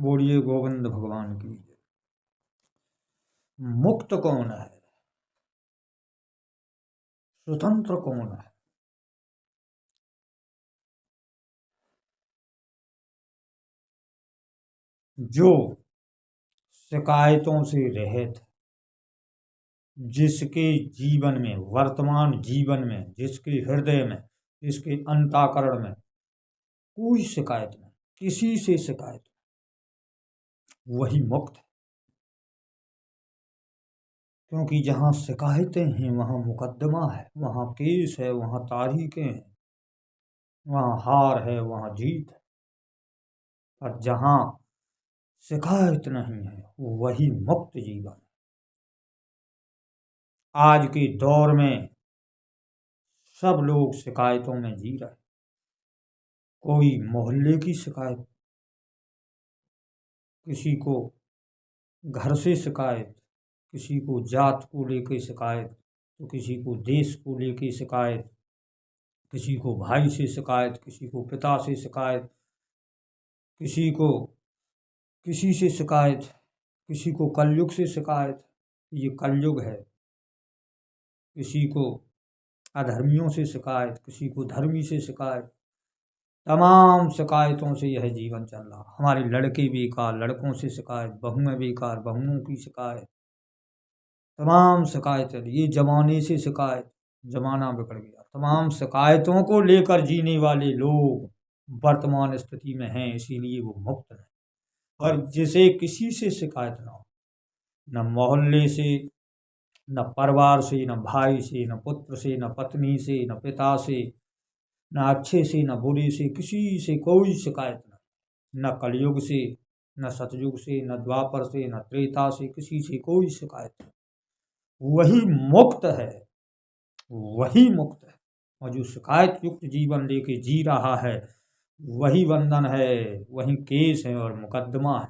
बोलिए गोविंद भगवान की। मुक्त कौन है, स्वतंत्र कौन है? जो शिकायतों से रहित, जिसके जीवन में, वर्तमान जीवन में, जिसके हृदय में, जिसके अंतःकरण में कोई शिकायत नहीं, किसी से शिकायत नहीं, वही मुक्त है। क्योंकि जहाँ शिकायतें हैं वहाँ मुकदमा है, वहाँ केस है, वहाँ तारीखें हैं, वहाँ हार है, वहाँ जीत है। और जहाँ शिकायत नहीं है वही मुक्त जीवन है। आज के दौर में सब लोग शिकायतों में जी रहे। कोई मोहल्ले की शिकायत, किसी को घर से शिकायत, किसी को जात को लेकर शिकायत, तो किसी को देश को लेकर शिकायत, किसी को भाई से शिकायत, किसी को पिता से शिकायत, किसी को किसी से शिकायत, किसी को कलयुग से शिकायत, ये कलयुग है, किसी को अधर्मियों से शिकायत, किसी को धर्मी से शिकायत। तमाम शिकायतों से यह जीवन चल रहा। हमारे लड़के बेकार, लड़कों से शिकायत, बहुएं बेकार, बहुओं की शिकायत, तमाम शिकायतें। ये जमाने से शिकायत, जमाना बिगड़ गया। तमाम शिकायतों को लेकर जीने वाले लोग वर्तमान स्थिति में हैं, इसीलिए वो मुक्त हैं। और जिसे किसी से शिकायत ना हो, न मोहल्ले से, न परिवार से, न भाई से, न पुत्र से, न पत्नी से, न पिता से, न अच्छे से, न बुरे से, किसी से कोई शिकायत नहीं। न कलयुग से, न सतयुग से, न द्वापर से, न त्रेता से, किसी से कोई शिकायत नहीं। वही मुक्त है, वही मुक्त है। और जो शिकायत युक्त जीवन लेके जी रहा है वही बंधन है, वही केस है और मुकदमा है,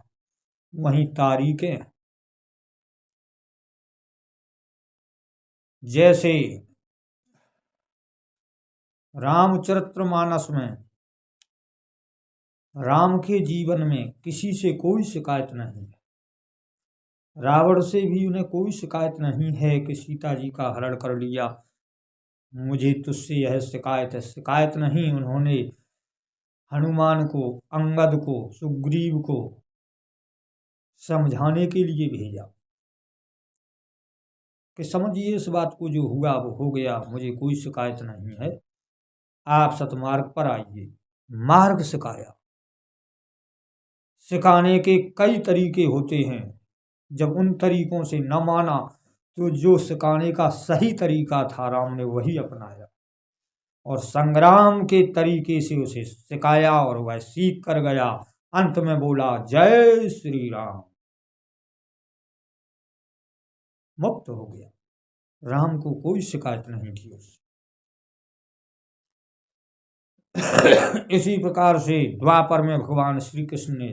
वही तारीखें हैं। जैसे रामचरितमानस में राम के जीवन में किसी से कोई शिकायत नहीं है। रावण से भी उन्हें कोई शिकायत नहीं है कि सीता जी का हरण कर लिया, मुझे तुझसे यह शिकायत है। शिकायत नहीं। उन्होंने हनुमान को, अंगद को, सुग्रीव को समझाने के लिए भेजा कि समझिए इस बात को, जो हुआ वो हो गया, मुझे कोई शिकायत नहीं है, आप सतमार्ग पर आइए। मार्ग सिखाया। सिखाने के कई तरीके होते हैं। जब उन तरीकों से न माना तो जो सिखाने का सही तरीका था राम ने वही अपनाया और संग्राम के तरीके से उसे सिखाया और वह सीख कर गया। अंत में बोला जय श्री राम, मुक्त हो गया। राम को कोई शिकायत नहीं थी उससे। इसी प्रकार से द्वापर में भगवान श्री कृष्ण ने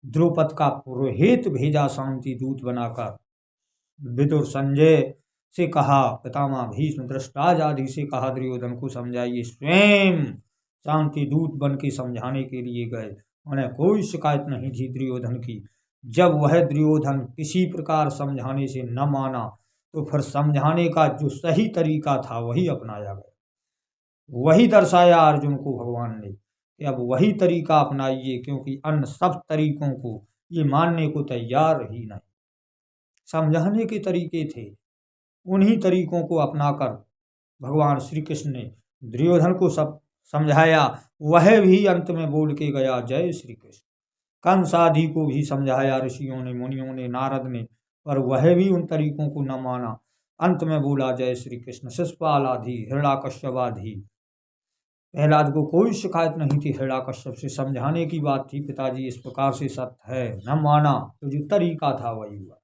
द्रौपद का पुरोहित भेजा, शांति दूत बनाकर। विदुर संजय से कहा, पितामह भीष्म धृतराष्ट्र आदि से कहा दुर्योधन को समझाइए। स्वयं शांति दूत बन के समझाने के लिए गए। उन्हें कोई शिकायत नहीं थी दुर्योधन की। जब वह दुर्योधन किसी प्रकार समझाने से न माना तो फिर समझाने का जो सही तरीका था वही अपनाया गया। वही दर्शाया अर्जुन को भगवान ने कि अब वही तरीका अपनाइए, क्योंकि अन्य सब तरीकों को ये मानने को तैयार ही नहीं। समझाने के तरीके थे, उन्हीं तरीकों को अपनाकर भगवान श्री कृष्ण ने दुर्योधन को सब समझाया। वह भी अंत में बोल के गया जय श्री कृष्ण। कंस आदि को भी समझाया ऋषियों ने, मुनियों ने, नारद ने, पर वह भी उन तरीकों को न माना। अंत में बोला जय श्री कृष्ण। शिशुपाल आदि, हिरण्याकश्यप आदि, प्रहलाद को कोई शिकायत नहीं थी हिरण्याकश्यप से, समझाने की बात थी, पिताजी इस प्रकार से सत्य है, न माना तो जो तरीका था वही हुआ।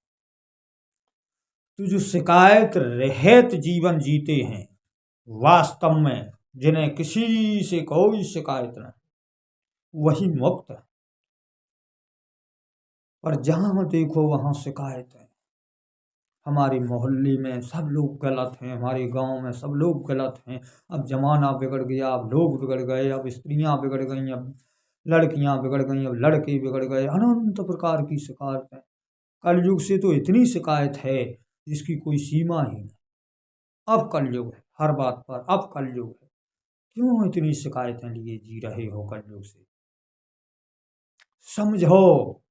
तो जो शिकायत रहित जीवन जीते हैं वास्तव में, जिन्हें किसी से कोई शिकायत नहीं, वही मुक्त है। पर जहां देखो वहां शिकायत है। हमारे मोहल्ले में सब लोग गलत हैं, हमारे गांव में सब लोग गलत हैं। अब जमाना बिगड़ गया, अब लोग बिगड़ गए, अब स्त्रियां बिगड़ गई, अब लड़कियां बिगड़ गई, अब लड़के बिगड़ गए, अनंत प्रकार की शिकायतें। कलयुग से तो इतनी शिकायत है जिसकी कोई सीमा ही नहीं। अब कलयुग है हर बात पर, अब कलयुग है। क्यों इतनी शिकायतें लिए जी रहे हो कलयुग से? समझो,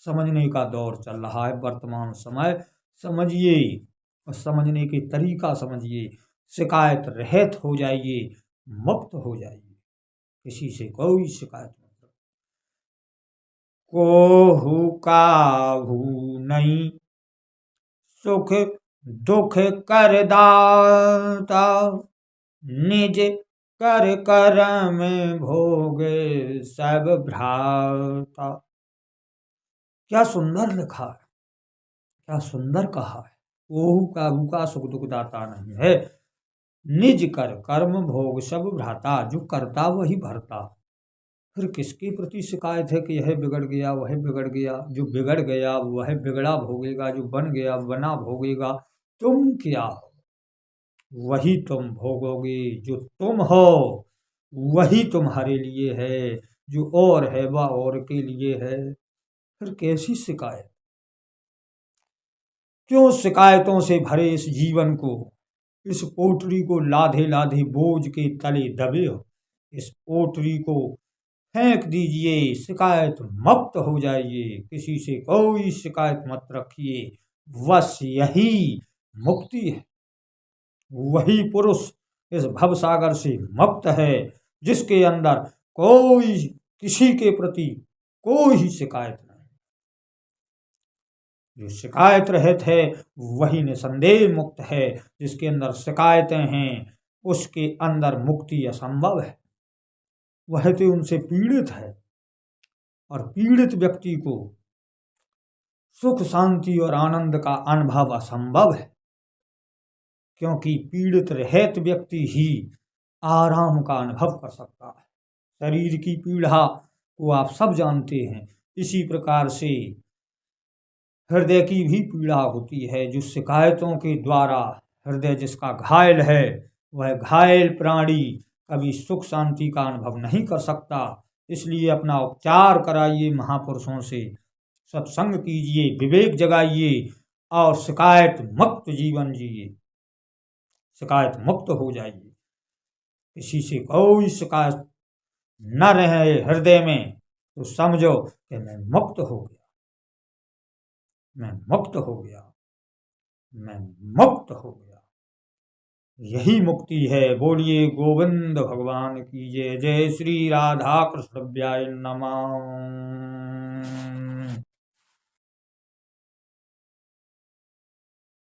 समझने का दौर चल रहा है वर्तमान समय। समझिए और समझने के तरीका समझिए। शिकायत रहित हो जाइए, मुक्त हो जाइए, किसी से कोई शिकायत मत रखो। कोहू काहू नहीं, सुख दुख कर दाता, निज कर करम भोगे सब भ्राता। क्या सुंदर लिखा है, क्या सुंदर कहा है। ओहू काहू का सुख दुख दाता नहीं है, निज कर कर्म भोग सब भ्राता। जो करता वही भरता। फिर किसके प्रति शिकायत है कि यह बिगड़ गया वह बिगड़ गया? जो बिगड़ गया वह बिगड़ा भोगेगा, जो बन गया बना भोगेगा। तुम क्या हो वही तुम भोगोगे, जो तुम हो वही तुम्हारे लिए है, जो और है वह और के लिए है। फिर कैसी शिकायत? क्यों शिकायतों से भरे इस जीवन को, इस पोटरी को लाधे लाधे बोझ के तले दबे हो? इस पोटरी को फेंक दीजिए, शिकायत मुक्त हो जाइए, किसी से कोई शिकायत मत रखिए। बस यही मुक्ति है। वही पुरुष इस भवसागर से मुक्त है जिसके अंदर कोई किसी के प्रति कोई शिकायत नहीं। जो शिकायत रहित है वही निसंदेह मुक्त है। जिसके अंदर शिकायतें हैं उसके अंदर मुक्ति असंभव है। वह तो उनसे पीड़ित है, और पीड़ित व्यक्ति को सुख शांति और आनंद का अनुभव असंभव है, क्योंकि पीड़ित रहित व्यक्ति ही आराम का अनुभव कर सकता है। शरीर की पीड़ा को आप सब जानते हैं। इसी प्रकार से हृदय की भी पीड़ा होती है। जो शिकायतों के द्वारा हृदय जिसका घायल है, वह घायल प्राणी कभी सुख शांति का अनुभव नहीं कर सकता। इसलिए अपना उपचार कराइए महापुरुषों से, सत्संग कीजिए, विवेक जगाइए और शिकायत मुक्त जीवन जिए। शिकायत मुक्त हो जाइए, किसी से कोई शिकायत न रहे हृदय में, तो समझो कि मैं मुक्त हो गया, मैं मुक्त हो गया, मैं मुक्त हो गया। यही मुक्ति है। बोलिए गोविंद भगवान की जय। जय श्री राधा कृष्ण नमः।